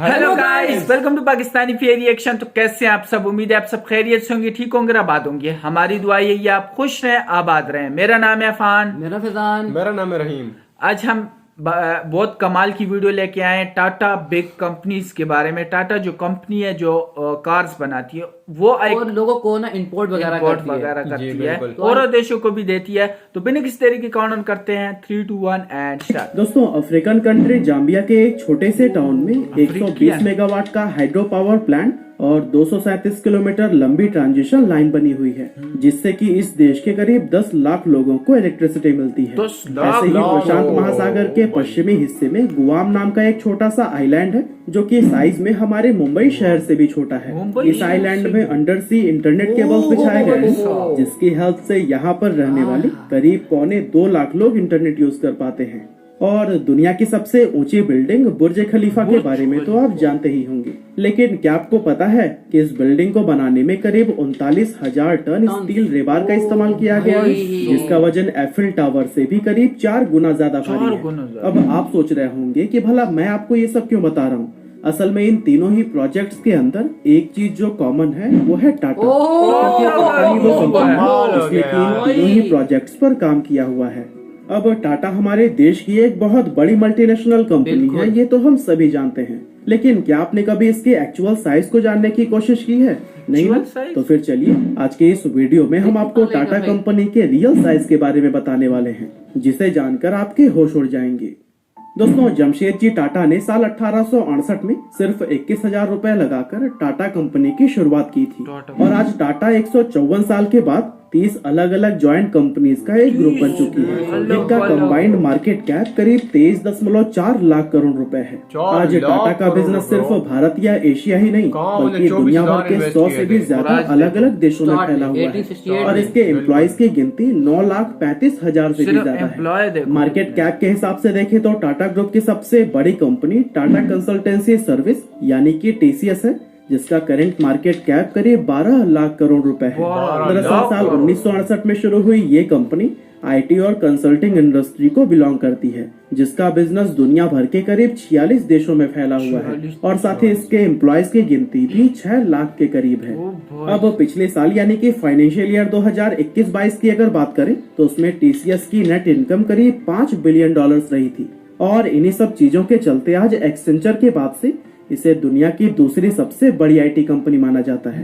Hello guys, welcome to Pakistani fair reaction. तो कैसे हैं आप सब? उम्मीद है आप सब खैरियत से होंगे, ठीक होंगे, आबाद होंगे। हमारी दुआ यही है आप खुश रहें, आबाद रहें। मेरा नाम है अफान। मेरा फैजान। मेरा नाम है रहीम। आज हम बहुत कमाल की वीडियो लेके आए हैं टाटा बिग कंपनीज के बारे में। टाटा जो कंपनी है जो कार्स बनाती है वो और लोगों को ना इंपोर्ट वगैरह करती जी, है बिल्कुल। और देशों को भी देती है। तो बिना किसी तरीके काउंट करते हैं 3, 2, 1 एंड स्टार्ट। दोस्तों, अफ्रीकन कंट्री जाम्बिया के एक छोटे से टाउन में 120 अफ्रीकन। मेगावाट का हाइड्रो पावर प्लांट और 237 किलोमीटर लंबी ट्रांजिशन लाइन बनी हुई है, जिससे कि इस देश के करीब 10 लाख लोगों को इलेक्ट्रिसिटी मिलती है। 10 लाख ऐसे ही लोग। प्रशांत महासागर के पश्चिमी हिस्से में गुआम नाम का एक छोटा सा आइलैंड है, जो कि साइज में हमारे मुंबई शहर से भी छोटा है। इस आइलैंड में अंडर सी इंटरनेट केबल्स बिछाए गए हैं, जिसकी हेल्प से यहाँ पर रहने वाले करीब 2.25 लाख लोग इंटरनेट यूज कर पाते हैं। और दुनिया की सबसे ऊंची बिल्डिंग बुर्ज खलीफा के बारे में तो आप जानते ही होंगे, लेकिन क्या आपको पता है कि इस बिल्डिंग को बनाने में करीब 39,000 टन स्टील रेबार का इस्तेमाल किया गया है, जिसका वजन एफिल टावर से भी करीब 4 गुना ज्यादा भारी है। अब आप सोच रहे होंगे कि भला मैं आपको ये सब क्यों बता रहा हूँ। असल में इन तीनों ही प्रोजेक्ट्स के अंदर एक चीज जो कॉमन है वो है टाटा, क्योंकि टाटा ही वो कंपनी है जिसने कि इन तीनों ही प्रोजेक्ट्स पर काम किया हुआ है। अब टाटा हमारे देश की एक बहुत बड़ी मल्टीनेशनल कंपनी है, ये तो हम सभी जानते हैं, लेकिन क्या आपने कभी इसके एक्चुअल साइज को जानने की कोशिश की है? नहीं ना? तो फिर चलिए आज के इस वीडियो में हम आपको टाटा कंपनी के रियल साइज के बारे में बताने वाले हैं, जिसे जानकर आपके होश उड़ जाएंगे। दोस्तों, जमशेदजी टाटा ने साल 1868 में सिर्फ 21,000 रुपए लगाकर टाटा कंपनी की शुरुआत की थी, और आज टाटा 154 साल के बाद 30 अलग अलग ज्वाइंट कंपनीज का एक ग्रुप बन चुकी है, जिनका कंबाइंड मार्केट कैप करीब 23.4 लाख करोड़ रुपए है। आज टाटा का बिजनेस सिर्फ भारत या एशिया ही नहीं बल्कि दुनिया भर के 100 से भी ज्यादा अलग अलग देशों में फैला हुआ है, और इसके एम्प्लॉयज की गिनती 9,35,000 से भी ज्यादा है। मार्केट कैप के हिसाब से देखें तो टाटा ग्रुप की सबसे बड़ी कंपनी टाटा कंसल्टेंसी सर्विस यानी कि TCS है, जिसका करंट मार्केट कैप करीब 12 लाख करोड़ रुपए है। दरअसल साल 1968 में शुरू हुई ये कंपनी IT और कंसल्टिंग इंडस्ट्री को बिलोंग करती है, जिसका बिजनेस दुनिया भर के करीब 46 देशों में फैला हुआ है, और साथ ही इसके एम्प्लॉयज की गिनती भी 6 लाख के करीब है। अब पिछले साल यानी कि फाइनेंशियल ईयर 2021-22 की अगर बात करें तो उसमें TCS की नेट इनकम करीब $5 बिलियन रही थी, और इन्हीं सब चीजों के चलते आज एक्सेंचर के बाद से इसे दुनिया की दूसरी सबसे बड़ी IT कंपनी माना जाता है।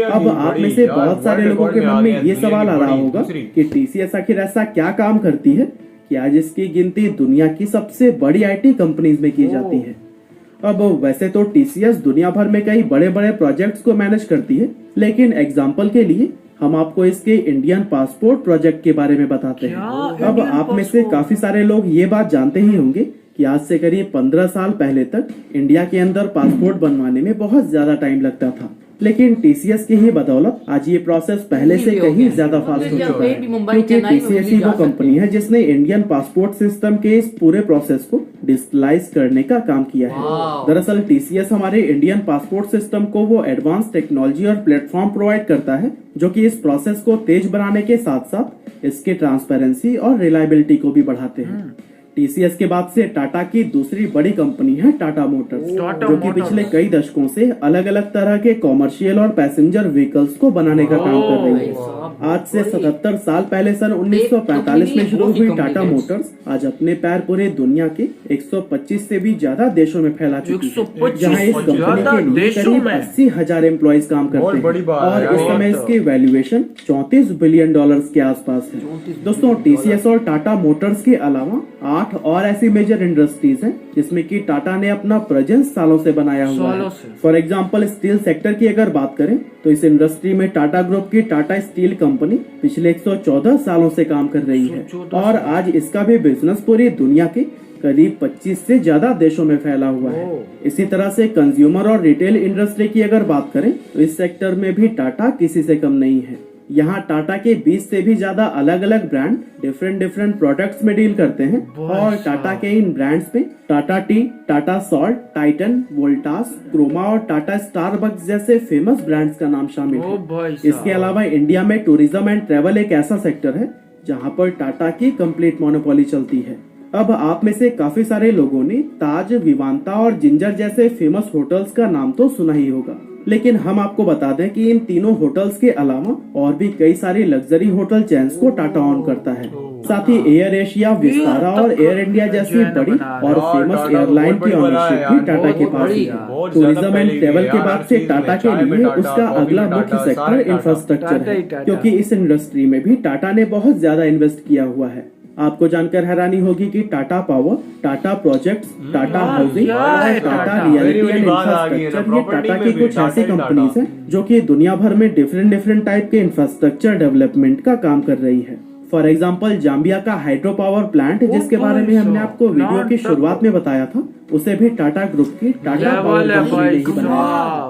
अब आप में से बहुत सारे लोगों के मन में ये सवाल आ रहा होगा कि TCS आखिर ऐसा क्या काम करती है कि आज इसकी गिनती दुनिया की सबसे बड़ी IT कंपनीज में की जाती है। अब वैसे तो TCS दुनिया भर में कई बड़े बड़े प्रोजेक्ट्स को मैनेज करती है, लेकिन एग्जाम्पल के लिए हम आपको इसके इंडियन पासपोर्ट प्रोजेक्ट के बारे में बताते हैं। अब आप में से काफी सारे लोग ये बात जानते ही होंगे कि आज से करीब 15 साल पहले तक इंडिया के अंदर पासपोर्ट बनवाने में बहुत ज्यादा टाइम लगता था, लेकिन TCS की ही बदौलत आज ये प्रोसेस पहले से कहीं ज्यादा फास्ट हो चुका है, क्योंकि TCS ही वो कंपनी है जिसने इंडियन पासपोर्ट सिस्टम के इस पूरे प्रोसेस को डिजिटलाइज करने का काम किया है। दरअसल TCS हमारे इंडियन पासपोर्ट सिस्टम को वो एडवांस टेक्नोलॉजी और प्लेटफॉर्म प्रोवाइड करता है, जो कि इस प्रोसेस को तेज बनाने के साथ साथ इसके ट्रांसपेरेंसी और रिलायबिलिटी को भी बढ़ाते हैं। TCS के बाद से टाटा की दूसरी बड़ी कंपनी है टाटा मोटर्स, जो कि पिछले कई दशकों से अलग अलग तरह के कॉमर्शियल और पैसेंजर व्हीकल्स को बनाने का काम कर रही है। आज से 77 साल पहले सन 1945 में शुरू हुई टाटा मोटर्स आज अपने पैर पूरे दुनिया के 125 से भी ज्यादा देशों में फैला चुकी है, जहां इस कंपनी के लिए करीब 80,000 एम्प्लॉयज काम करते हैं, और इस समय इसकी वैल्यूएशन $34 बिलियन के आसपास है। दोस्तों, TCS और टाटा मोटर्स के अलावा 8 और ऐसी मेजर इंडस्ट्रीज हैं जिसमें कि टाटा ने अपना प्रेजेंस सालों से बनाया हुआ है। फॉर एग्जांपल, स्टील सेक्टर की अगर बात करें तो इस इंडस्ट्री में टाटा ग्रुप की टाटा स्टील कंपनी पिछले 114 सालों से काम कर रही है, और आज इसका भी बिजनेस पूरी दुनिया के करीब 25 से ज्यादा देशों में फैला हुआ है। इसी तरह से कंज्यूमर और रिटेल इंडस्ट्री की अगर बात करें तो इस सेक्टर में भी टाटा किसी से कम नहीं है। यहाँ टाटा के 20 से भी ज्यादा अलग अलग ब्रांड डिफरेंट प्रोडक्ट्स में डील करते हैं, और टाटा के इन ब्रांड्स में Tata tea, Tata salt, Titan, Voltas, Croma और टाटा स्टारबक्स जैसे फेमस ब्रांड्स का नाम शामिल है। इसके अलावा इंडिया में टूरिज्म एंड ट्रेवल एक ऐसा सेक्टर है जहाँ पर टाटा की कंप्लीट मोनोपोली चलती है। अब आप में से काफी सारे लोगों ने ताज, विवांता और जिंजर जैसे फेमस होटल्स का नाम तो सुना ही होगा, लेकिन हम आपको बता दें कि इन तीनों होटल्स के अलावा और भी कई सारी लग्जरी होटल चेन्स को टाटा ऑन करता है। साथ ही एयर एशिया, विस्तारा और एयर इंडिया जैसी बड़ी और फेमस एयरलाइन की ऑनरशिप भी टाटा के पास ही है। टूरिज्म एंड ट्रेवल के बाद से टाटा के लिए उसका अगला मुख्य सेक्टर इंफ्रास्ट्रक्चर है, क्योंकि इस इंडस्ट्री में भी टाटा ने बहुत ज्यादा इन्वेस्ट किया हुआ है। आपको जानकर हैरानी होगी कि Tata power, Tata projects, Tata housing और टाटा रियलिटी एंड इंफ्रास्ट्रक्चर ये टाटा की कुछ ऐसी कंपनीज हैं जो कि दुनिया भर में डिफरेंट टाइप के इंफ्रास्ट्रक्चर डेवलपमेंट का काम कर रही है। फॉर एग्जाम्पल, जाम्बिया का हाइड्रो पावर प्लांट, जिसके बारे में हमने आपको वीडियो की शुरुआत में बताया था, उसे भी टाटा ग्रुप की टाटा पावर कंपनी ने ही बनाया।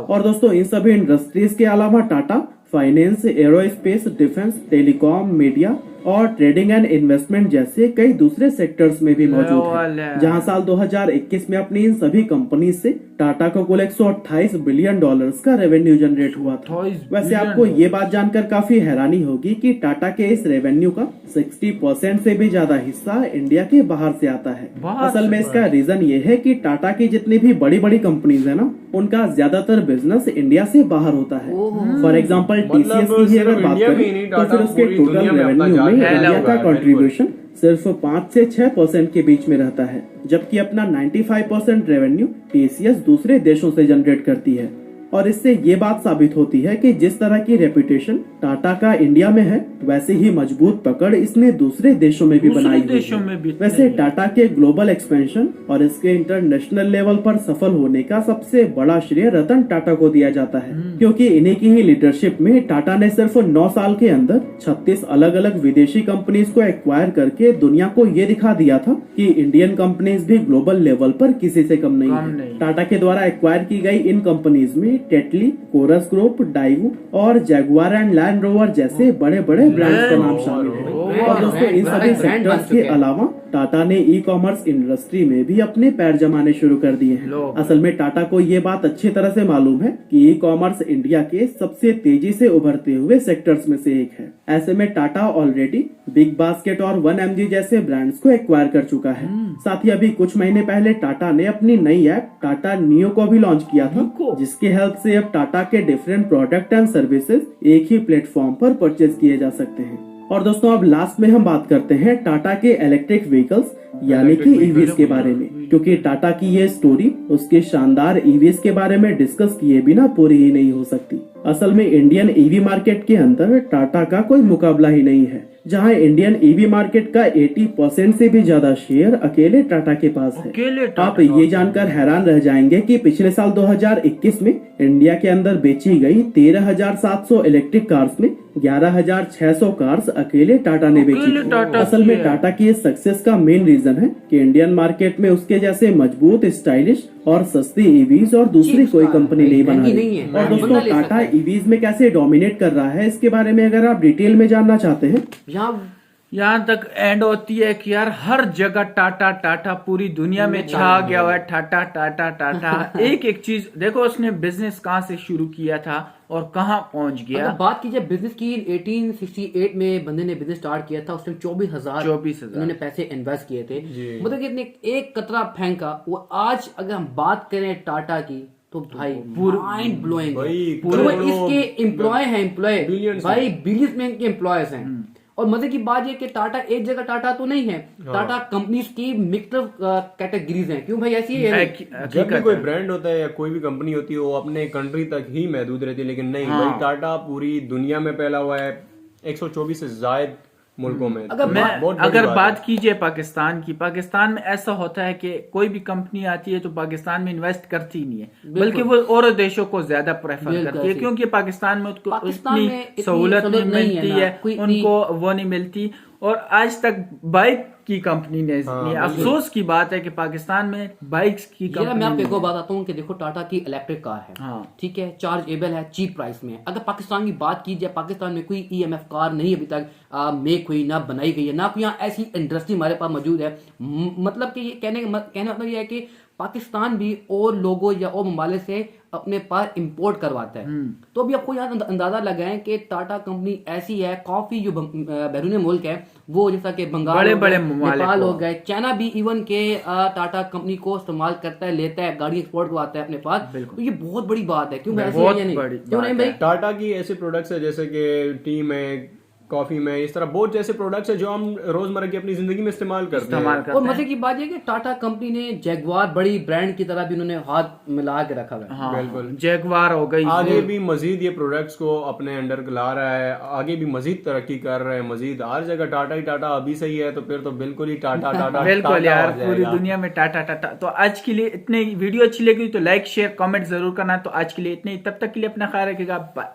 और दोस्तों, इन सभी इंडस्ट्रीज के अलावा Tata finance, aerospace, defence, telecom, media और ट्रेडिंग एंड इन्वेस्टमेंट जैसे कई दूसरे सेक्टर्स में भी मौजूद है, जहां साल 2021 में अपनी इन सभी कंपनी से टाटा को कुल 128 बिलियन डॉलर्स का रेवेन्यू जनरेट हुआ था। वैसे आपको ये बात जानकर काफी हैरानी होगी कि टाटा के इस रेवेन्यू का 60% से भी ज्यादा हिस्सा इंडिया के बाहर से आता है। असल में इसका रीजन ये है कि टाटा की जितनी भी बड़ी बड़ी कंपनीज है ना, उनका ज्यादातर बिजनेस इंडिया से बाहर होता है। फॉर एग्जाम्पल, टीसीएस की ही अगर बात करें तो फिर उसके टोटल रेवेन्यू में इंडिया का कंट्रीब्यूशन सिर्फ 5 से 6% के बीच में रहता है, जबकि अपना 95% रेवेन्यू टीसीएस दूसरे देशों से जनरेट करती है। और इससे ये बात साबित होती है कि जिस तरह की रेपुटेशन टाटा का इंडिया में है, वैसे ही मजबूत पकड़ इसने दूसरे देशों में भी बनाई हुई है। वैसे टाटा के ग्लोबल एक्सपेंशन और इसके इंटरनेशनल लेवल पर सफल होने का सबसे बड़ा श्रेय रतन टाटा को दिया जाता है, क्योंकि इन्हीं की ही लीडरशिप में टाटा ने सिर्फ 9 साल के अंदर 36 अलग अलग विदेशी कंपनीज को एक्वायर करके दुनिया को ये दिखा दिया था कि इंडियन कंपनीज भी ग्लोबल लेवल पर किसी से कम नहीं है। टाटा के द्वारा एक्वायर की गई इन कंपनीज में टेटली, कोरस ग्रुप, डाइवू और जैगुआर एंड लैंड रोवर जैसे बड़े बड़े ब्रांड्स का नाम शामिल है। और दोस्तों, इन सभी सेक्टर्स के अलावा टाटा ने ई कॉमर्स इंडस्ट्री में भी अपने पैर जमाने शुरू कर दिए हैं। असल में टाटा को ये बात अच्छी तरह से मालूम है कि ई कॉमर्स इंडिया के सबसे तेजी से उभरते हुए सेक्टर्स में से एक है। ऐसे में टाटा ऑलरेडी बिग बास्केट और 1mg जैसे ब्रांड्स को एक्वायर कर चुका है। साथ ही अभी कुछ महीने पहले टाटा ने अपनी नई ऐप टाटा नियो को भी लॉन्च किया था, जिसकी हेल्प से अब टाटा के डिफरेंट प्रोडक्ट एंड सर्विसेज एक ही प्लेटफॉर्म पर परचेज किए जा सकते हैं। और दोस्तों, अब लास्ट में हम बात करते हैं टाटा के इलेक्ट्रिक व्हीकल्स यानी कि ईवीज के बारे में, क्योंकि टाटा की ये स्टोरी उसके शानदार ईवीज के बारे में डिस्कस किए बिना पूरी ही नहीं हो सकती। असल में इंडियन ईवी मार्केट के अंदर टाटा का कोई मुकाबला ही नहीं है, जहां इंडियन ईवी मार्केट का 80% से भी ज्यादा शेयर अकेले टाटा के पास है। आप ये जानकर हैरान रह जाएंगे कि पिछले साल 2021 में इंडिया के अंदर बेची गई 13,700 इलेक्ट्रिक कार्स में 11,600 कार्स अकेले टाटा ने बेची थी। असल में टाटा की इस सक्सेस का मेन रीजन है कि इंडियन मार्केट में उसके जैसे मजबूत, स्टाइलिश और सस्ती ईवीज और दूसरी कोई कंपनी नहीं बना रही। और दोस्तों, टाटा ईवीज में कैसे डोमिनेट कर रहा है, इसके बारे में अगर आप डिटेल में जानना चाहते हैं, यहाँ तक एंड होती है कि यार हर जगह टाटा टाटा, पूरी दुनिया में छा गया हुआ है टाटा टाटा टाटा। एक एक चीज देखो, उसने बिजनेस कहाँ से शुरू किया था और कहाँ पहुंच गया। अगर बात कीजिए बिजनेस की, 1868 में बंदे ने बिजनेस स्टार्ट किया था, उसने 24,000 उन्होंने पैसे इन्वेस्ट किए थे। मतलब कि एक कतरा फेंका वो। आज अगर हम बात करें टाटा की तो भाई माइंड ब्लोइंग, इसके एम्प्लॉय हैं, भाई बिलियंस में इनके एम्प्लॉयज हैं। और मजे की बात ये कि टाटा एक जगह टाटा तो नहीं है, टाटा कंपनीज की मिक्सड कैटेगरीज हैं। क्यों भाई ऐसी है? जब भी कोई ब्रांड होता है या कोई भी कंपनी होती है, वो अपने कंट्री तक ही महदूद रहती है, लेकिन नहीं भाई, टाटा पूरी दुनिया में फैला हुआ है, 124 से ज्यादा मुल्कों में। अगर बात कीजिए पाकिस्तान की, पाकिस्तान में ऐसा होता है कि कोई भी कंपनी आती है तो पाकिस्तान में इन्वेस्ट करती नहीं है, बल्कि वो और देशों को ज्यादा प्रेफर करती है, क्योंकि पाकिस्तान में उतनी सहूलत नहीं मिलती है, उनको वो नहीं मिलती। और आज तक बाइक की कंपनी ने, अफसोस की बात है कि पाकिस्तान में बाइक्स की कंपनी। मैं आपको एक और बताता हूँ कि देखो, टाटा की इलेक्ट्रिक कार है, ठीक है, चार्जेबल है, चीप प्राइस में। अगर पाकिस्तान की बात की जाए, पाकिस्तान में कोई ईएमएफ कार नहीं अभी तक मेक हुई, ना बनाई गई है, ना कोई यहाँ ऐसी इंडस्ट्री हमारे पास मौजूद है। मतलब कि ये कहने मतलब ये है कि पाकिस्तान भी और लोगों या और ममालिक से अपने पास इंपोर्ट करवाता है। तो अभी आपको यहाँ अंदाजा लगाएं कि टाटा कंपनी ऐसी है, कॉफी जो बैरून मुल्क है वो जैसा कि बंगाल, बड़े नेपाल हो गए, चाइना भी इवन के टाटा कंपनी को इस्तेमाल करता है, लेता है, गाड़ी एक्सपोर्ट करवाता है अपने पास। तो ये बहुत बड़ी बात है। क्यों ऐसी है या नहीं? क्यों नहीं भाई? टाटा की ऐसे प्रोडक्ट्स है जैसे कि टी में, कॉफी में, इस तरह बहुत जैसे प्रोडक्ट्स है जो हम रोजमर्रा की अपनी जिंदगी में इस्तेमाल करते हैं। और मजे की बात यह कि टाटा कंपनी ने जैगवार बड़ी ब्रांड की तरह भी उन्होंने हाथ मिला के रखा है। हाँ, बिल्कुल। जैगवार हो गई, आगे भी मजीद ये प्रोडक्ट्स को अपने अंडर ला रहा है, आगे भी मजीद तरक्की कर रहा है, मजीद हर जगह टाटा ही टाटा अभी सही है तो फिर तो बिल्कुल ही टाटा टाटा बिल्कुल यार, पूरी दुनिया में टाटा टाटा। तो आज के लिए इतने, वीडियो अच्छी लगी तो लाइक शेयर कमेंट जरूर करना। तो आज के लिए इतने ही, तब तक के लिए अपना ख्याल रखिएगा, बाय।